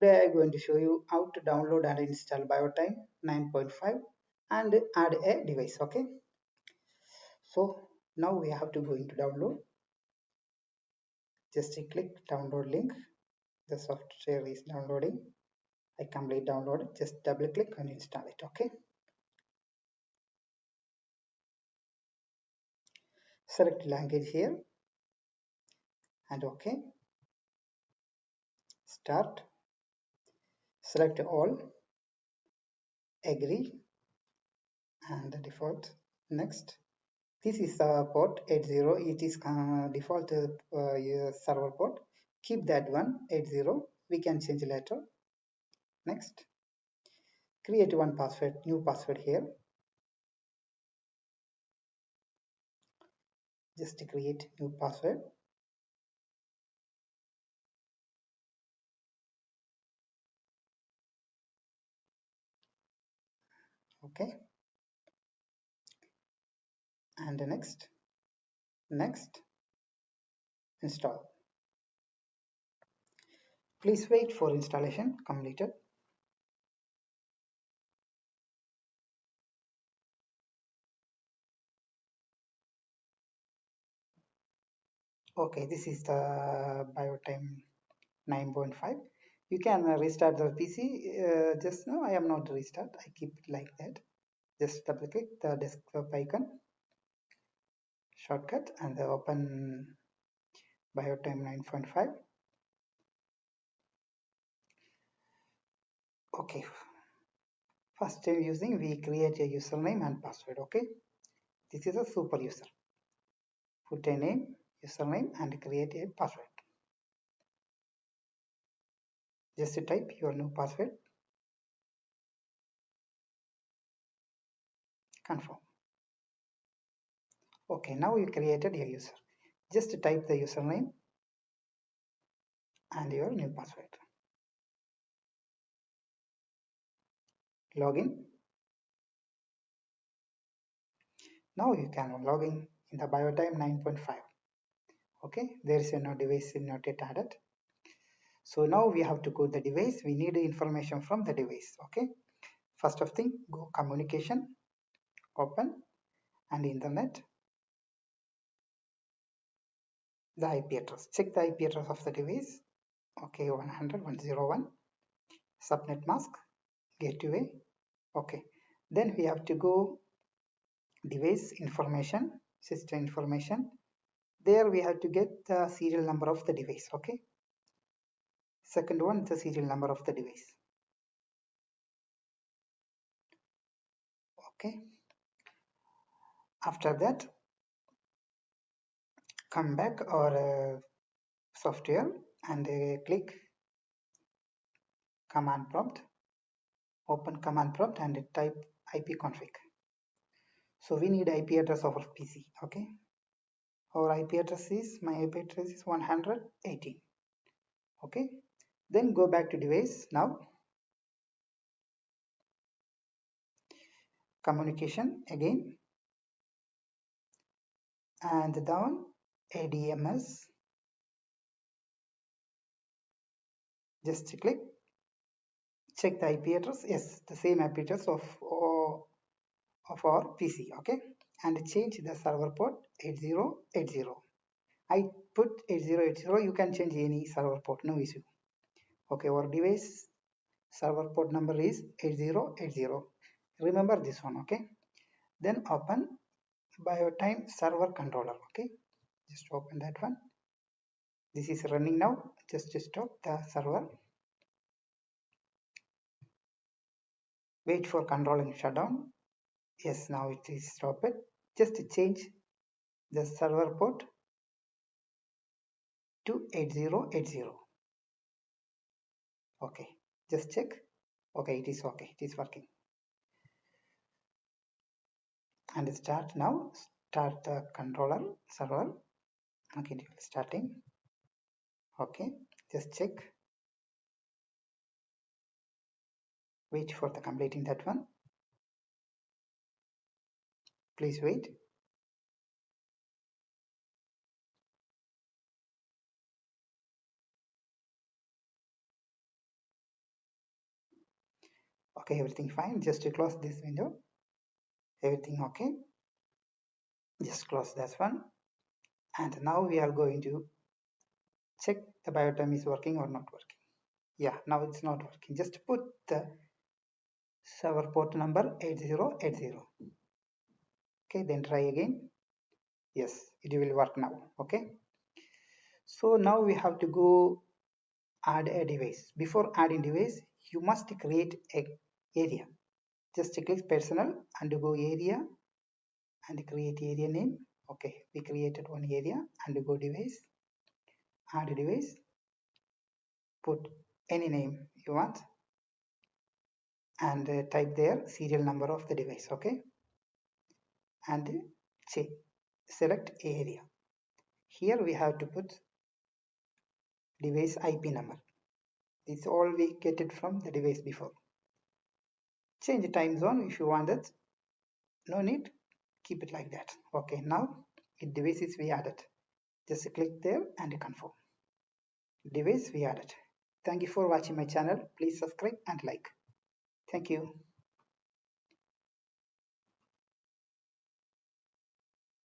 Today I'm going to show you how to download and install Biotime 9.5 and add a device. Okay, so now we have to go into download. Just click download link. The software is downloading. I complete download. Just double click and install it. Okay, select language here and OK. Start. Select all. Agree and the default. Next. This is port 80. It is default server port. Keep that one 80. We can change later. Next. Create one password, new password here. Just create new password. Okay. And next. Next. Install. Please wait for installation completed. Okay, this is the Biotime 9.5. You can restart the PC. Just now I am not restart. I keep it like that. Just double click the desktop icon, shortcut, and open Biotime 9.5. Okay. First time using, we create a username and password. Okay. This is a super user. Put a name, username, and create a password. Just type your new password. Confirm. Okay, now you created a user. Just type the username and your new password. Login. Now you can log in the Biotime 9.5. Okay, there is no device not yet added. So now we have to go to the device. We need information from the device. Okay, first of thing, go communication, open, and internet. The IP address. Check the IP address of the device. Okay, 100.101. Subnet mask, gateway. Okay, then we have to go device information, system information. There we have to get the serial number of the device. Okay, second one, the serial number of the device. Okay, after that, come back or software and click command prompt. Open command prompt and type ipconfig. So we need IP address of our PC. Okay, our IP address is, my IP address is 118. Okay, then go back to device. Now communication again, and down ADMS. Just click, check the IP address. Yes, the same IP address of our PC. Okay, and change the server port 8080. I put 8080. You can change any server port, no issue. Okay, our device server port number is 8080. Remember this one. Okay, then open Biotime server controller. Okay, just open that one. This is running now. Just stop the server. Wait for controlling shutdown. Yes, now it is stopped. Just change the server port to 8080. Okay, just check. Okay, it is okay. It is working. And start now. Start the controller server. Okay, starting. Okay, just check. Wait for the completing that one. Please wait. Okay, everything fine. Just to close this window. Everything okay. Just close that one. And now we are going to check the Biotime is working or not working. Yeah, now it's not working. Just put the server port number 8080. Okay, then try again. Yes, it will work now. Okay, so now we have to go add a device. Before adding device, you must create a area. Just click personal and go area and create area name. Okay, we created one area and go device, add device, put any name you want and type there serial number of the device. Okay, and select area. Here we have to put device IP number. This is all we get it from the device before. Change time zone if you want it. No need, keep it like that. Okay, now it devices we added. Just click there and confirm. Device we added. Thank you for watching my channel. Please subscribe and like. Thank you.